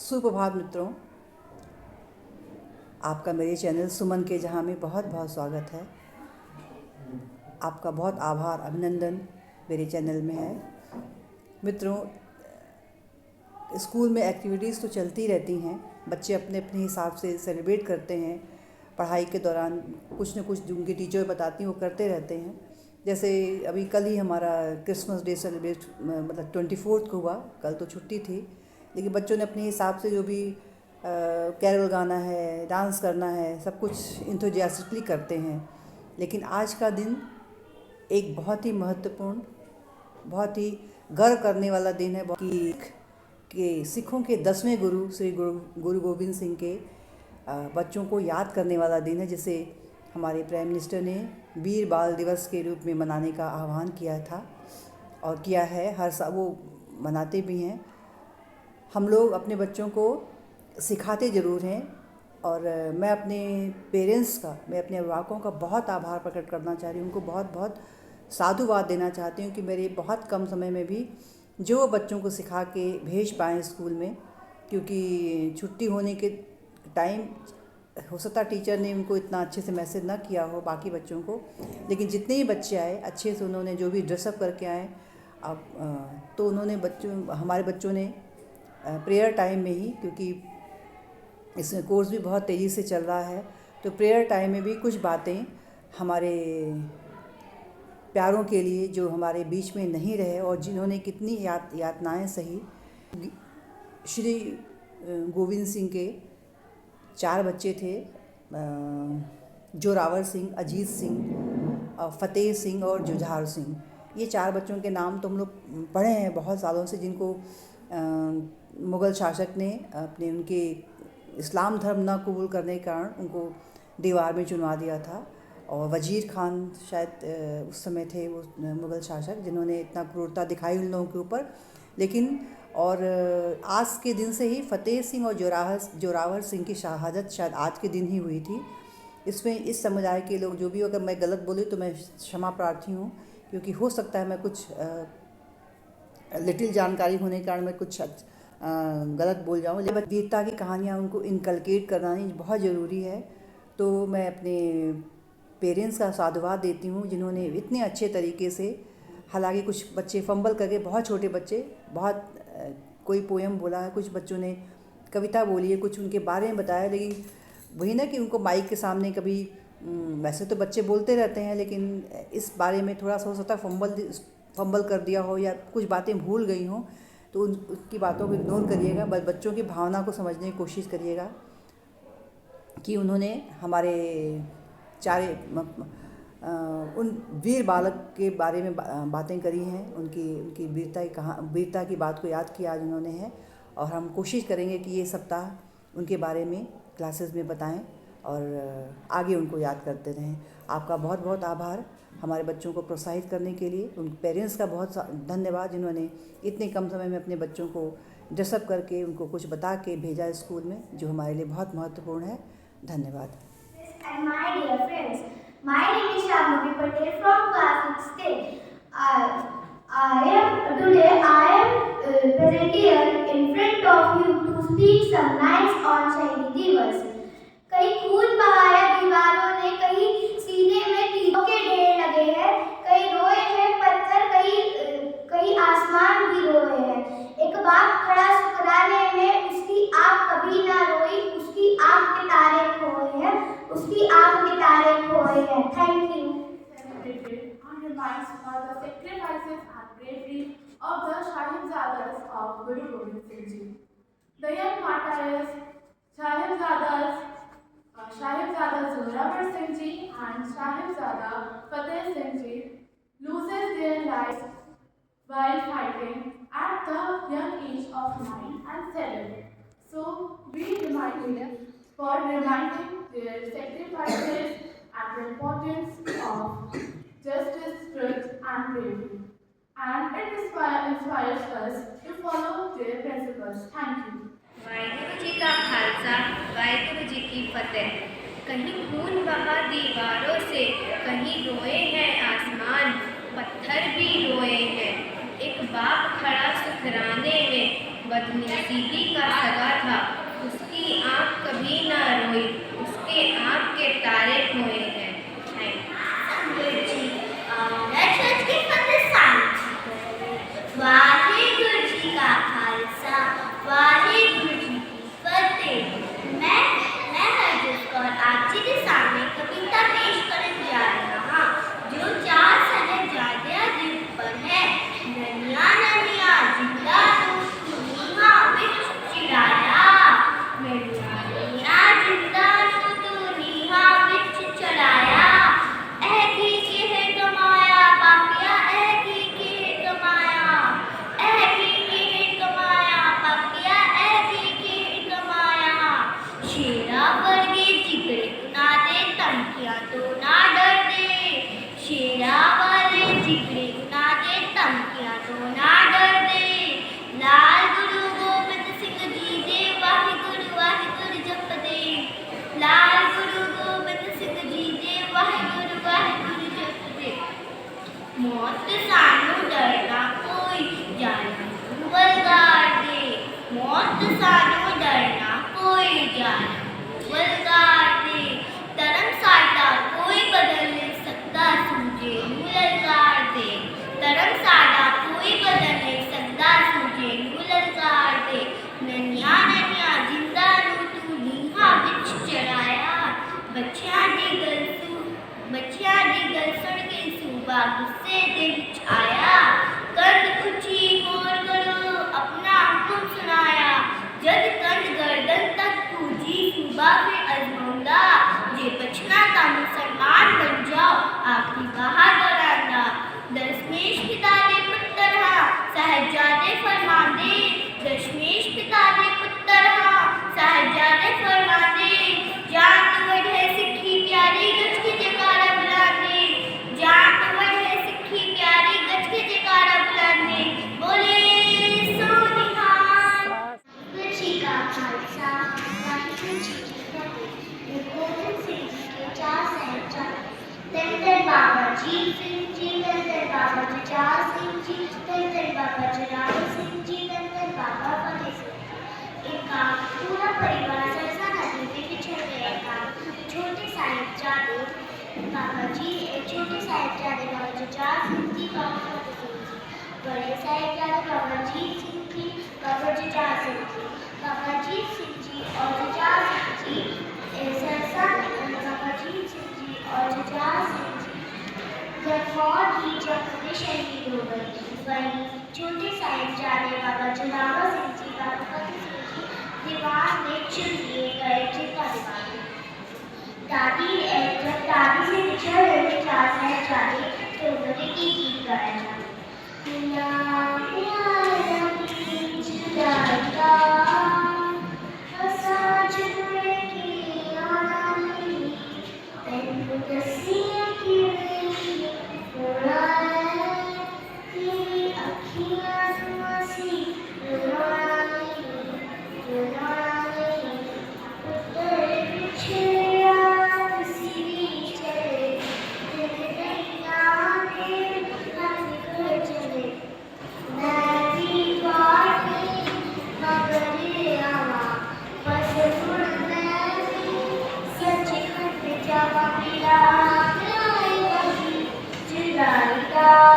सुप्रभात मित्रों, आपका मेरे चैनल सुमन के जहाँ में बहुत बहुत स्वागत है। आपका बहुत आभार अभिनंदन मेरे चैनल में है। मित्रों, स्कूल में एक्टिविटीज़ तो चलती रहती हैं, बच्चे अपने अपने हिसाब से सेलिब्रेट करते हैं। पढ़ाई के दौरान कुछ न कुछ जो उनके टीचर बताती हैं वो करते रहते हैं। जैसे अभी कल ही हमारा क्रिसमस डे सेलिब्रेट मतलब 24 को हुआ। कल तो छुट्टी थी, लेकिन बच्चों ने अपने हिसाब से जो भी कैरल गाना है, डांस करना है, सब कुछ इंथुजियास्टिकली करते हैं। लेकिन आज का दिन एक बहुत ही महत्वपूर्ण, बहुत ही गर्व करने वाला दिन है कि सिखों के 10वें गुरु श्री गुरु गोविंद सिंह के बच्चों को याद करने वाला दिन है, जिसे हमारे प्राइम मिनिस्टर ने वीर बाल दिवस के रूप में मनाने का आह्वान किया था और किया है। हर साल वो मनाते भी हैं। हम लोग अपने बच्चों को सिखाते ज़रूर हैं और मैं अपने पेरेंट्स का, मैं अपने अभिभावकों का बहुत आभार प्रकट करना चाह रही हूँ। उनको बहुत बहुत साधुवाद देना चाहती हूँ कि मेरे बहुत कम समय में भी जो बच्चों को सिखा के भेज पाएँ स्कूल में, क्योंकि छुट्टी होने के टाइम हो सकता टीचर ने उनको इतना अच्छे से मैसेज ना किया हो बाकी बच्चों को, लेकिन जितने ही बच्चे आए अच्छे से उन्होंने जो भी ड्रेसअप करके आए। अब तो उन्होंने हमारे बच्चों ने प्रेयर टाइम में ही, क्योंकि इसमें कोर्स भी बहुत तेज़ी से चल रहा है, तो प्रेयर टाइम में भी कुछ बातें हमारे प्यारों के लिए जो हमारे बीच में नहीं रहे और जिन्होंने कितनी यातनाएं सही। श्री गोविंद सिंह के 4 बच्चे थे, जोरावर सिंह, अजीत सिंह, फतेह सिंह और जुझार सिंह। ये 4 बच्चों के नाम तो हम लोग पढ़े हैं बहुत सालों से, जिनको मुग़ल शासक ने उनके इस्लाम धर्म न कबूल करने के कारण उनको दीवार में चुनवा दिया था। और वज़ीर खान शायद उस समय थे वो मुग़ल शासक, जिन्होंने इतना क्रूरता दिखाई उन लोगों के ऊपर। लेकिन और आज के दिन से ही फतेह सिंह और जोरावर सिंह की शहादत शायद आज के दिन ही हुई थी। इसमें इस समुदाय के लोग जो भी, अगर मैं गलत बोली तो मैं क्षमा प्रार्थी हूँ, क्योंकि हो सकता है मैं कुछ लिटिल जानकारी होने के कारण मैं कुछ गलत बोल जाऊँ। लेकिन वीरता की कहानियाँ उनको इनकलकेट करना बहुत ज़रूरी है। तो मैं अपने पेरेंट्स का साधुवाद देती हूँ, जिन्होंने इतने अच्छे तरीके से, हालांकि कुछ बच्चे फंबल करके, बहुत छोटे बच्चे, बहुत कोई पोएम बोला है, कुछ बच्चों ने कविता बोली है, कुछ उनके बारे में बताया। लेकिन वही ना कि उनको माइक के सामने कभी वैसे तो बच्चे बोलते रहते हैं, लेकिन इस बारे में थोड़ा सा हो सकता है फंबल कर दिया हो या कुछ बातें भूल गई हों, तो उनकी बातों को इग्नोर करिएगा। बच्चों की भावना को समझने की कोशिश करिएगा कि उन्होंने हमारे उन वीर बालक के बारे में बातें करी हैं, उनकी वीरता की बात को याद किया आज उन्होंने है। और हम कोशिश करेंगे कि ये सप्ताह उनके बारे में क्लासेस में बताएं और आगे उनको याद करते रहें। आपका बहुत बहुत आभार हमारे बच्चों को प्रोत्साहित करने के लिए। उन पेरेंट्स का बहुत धन्यवाद, जिन्होंने इतने कम समय में अपने बच्चों को ड्रेसअप करके उनको कुछ बता के भेजा स्कूल में, जो हमारे लिए बहुत महत्वपूर्ण है। धन्यवाद। And my dear friends, my name is Shamini Patel from class 6th. Today I am present here in front of you to speak some lines on Shahidi Divas. कई खून बहाया दीवारों ने, कहीं सीने में तीरों के ढेर लगे हैं, कई रोए हैं पत्थर, कई आसमान भी रोए हैं। एक बाप खड़ा शुक्राने में, उसकी आँख कभी ना रोई, उसकी आँख के तारे खोए हैं, उसकी आँख के तारे खोए हैं। Thank you. And reminds for the sacrifices and bravery of the Sahibzadas of Guru Gobind Singh Ji. The young martyrs Sahibzada Zorawar Singh Ji and Sahibzada Fateh Singh Ji loses their lives while fighting at the young age of 9 and 7. So we remind them for reminding their sacrifices and the importance of justice, truth and bravery. And it inspires us to follow their principles. Thank you. Waheguru ji का खालसा, वाहिगुरु जी की फतेह। कहीं खून बहा दीवारों से, कहीं रोए हैं आसमान, पत्थर भी रोए हैं। एक बाप खड़ा सुखराने में, बदनसीबी का सगा था, ले जाए। ललकार दे धर्म साडा कोई बदल नहीं सकता सूझे नू ललकार दे। धर्म साडा कोई बदल नहीं सकता सूझे नू ललकार दे। नन्या नन्या जिंदा नू तू नीहा विच चढ़ाया। बच्चियां दी गल सुन के सूबा गुस्से दे विच आया। कंध उची होर करो अपना हुक्म सुनाया। जद कंध गर्दन तक पूजी सूबा फिर अजमाउंदा। जे बचना ता मुसलमान बन जाओ आखिरी बहादुर आंदा। दशमेश पिता दे पुत्र हाँ साहिबजादे फरमांदे। दशमेश पिता दे पुत्र हाँ साहिबजादे फरमांदे। जान तो वढ़े सिक्खी प्यारी गज के जयकारा बुलांदे। जान तो वढ़े सिक्खी प्यारी गज के जयकारा बुलांदे। बोले सो निहाल। वाहिगुरू जी का खालसा वाहिगुरू जी की फतेह। गुरु गोबिंद सिंह जी के 4 साहिबजादे धन धन बाबा जीत सिंह जी, धन धन बाबा जुझार सिंह जी, धन धन बाबा जोरावर सिंह जी, धन धन बाबा फतेह सिंह जी। इनका पूरा परिवार सरसा नदी में बिछड़ गया था। छोटे साहिबजादे बाबा जी, छोटे साहिबजादे बाबा जुझार सिंह जी, बाबा फतेह सिंह जी। बड़े साहिबजादे बाबा जीत सिंह जी, बाबा जुझार सिंह जी। बाबा जीत सिंह जी और जुझार सिंह जी सरसा बाबा जीत सिंह जी और जुझार सिंह जी जब फौज की जंग में शहीद हो गए। वहीं छोटे साहिबजादे बाबा जोरावर सिंह जी, बाबा फतेह सिंह जी दीवार में चुन लिए गए जिंदा दीवार में। जब दादी से बिछड़ रहे 4 साहिबजादे तो उन्होंने की गीत गाया था। Jai